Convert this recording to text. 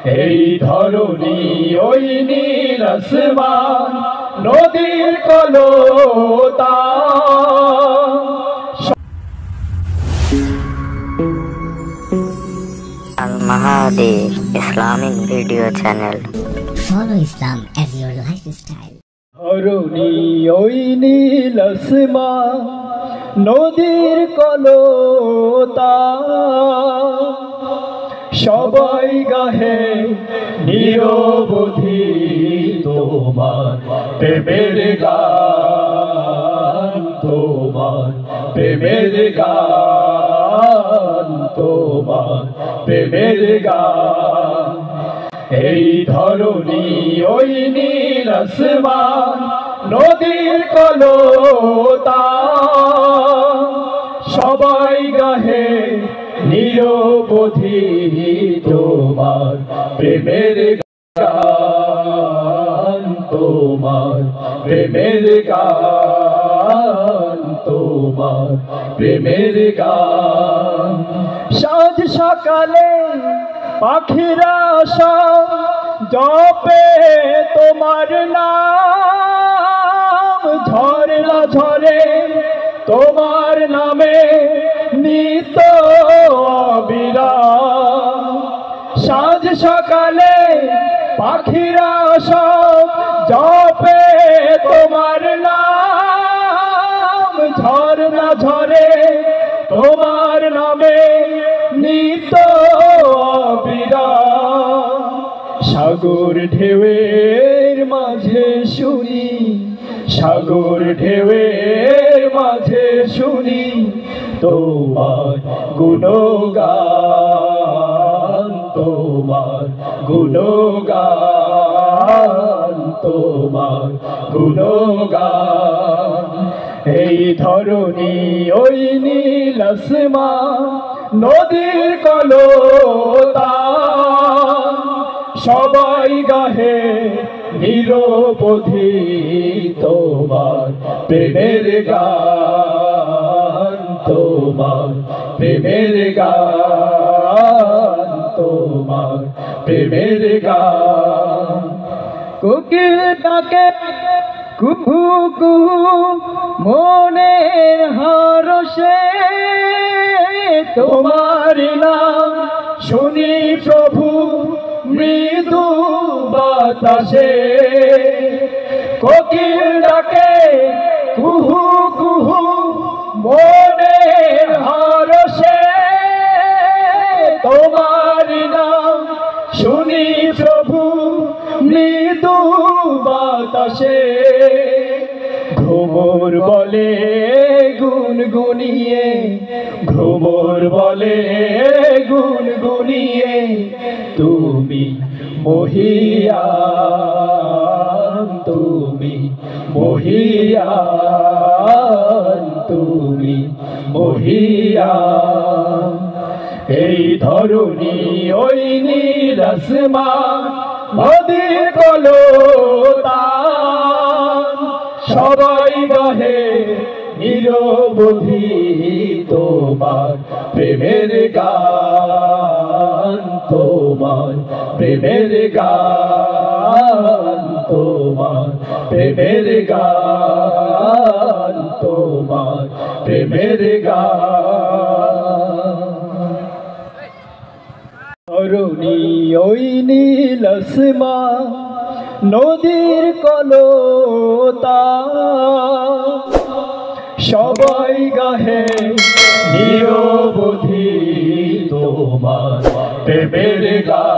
এই ধরণী ওই নীল আসমান নদীর কলতান। Al Mahadi Islamic Video Channel. Follow Islam as your lifestyle. ধরণী ওই নীল আসমান নদীর কলতান, সবাই গাহে নিরবধি তোমার প্রেমের গান, তোমার প্রেমের গান, তোমার প্রেমের গান। এই ধরণী ওই নীল আসমান নদীর কলতান, সবাই গাহে নিরবধি তোমার প্রেমের গান, তোমার প্রেমের গান, তোমার প্রেমের গান। সাঁঝ সকালে পাখিরা সব জপে তোমার নাম, ঝরনা ঝরে তোমার নামে নিত অবিরাম। সাঁঝ সকালে পাখিরা সব জপে তোমার নাম, ঝরনা ঝরে তোমার নামে নিত অবিরাম। সাগর ঢেউয়ের মাঝে শুনি, সাগর ঢেউয়ের মাঝে শুনি তোমার গুণগান, তোমার গুণগান, তোমার গুণগান। এই ধরণী ওই নীল আসমান নদীর কলতান, সবাই গাহে নিরবধি তোমার প্রেমের গান, তোমার প্রেমের গান, তোমার প্রেমের গান। কোকিল ডাকে কুহু কুহু মনের হরষে, তোমার নাম শুনি প্রভু মৃদু বাতাসে। কোকিল ডাকে কুহু কুহু মনের হরষে, তোমার নাম শুনি প্রভু মৃদু বাতাসে। ঘুমর বলে গুনগুনিয়ে, ঘুমর বলে গুনগুনিয়ে তুমি মহিয়ান, তুমি মহিয়ান, তুমি মহিয়ান। এই ধরণী ওই নীল আসমান নদীর কলতান, সবাই গাহে নিরবধি তোমার প্রেমের গান, তোমার প্রেমের গান, তোমার প্রেমের গান, তোমার প্রেমের গান। ধরণী ওই নীল আসমান নদীর কলতান, সবাই গাহে নিরবধি তোমার প্রেমের গান।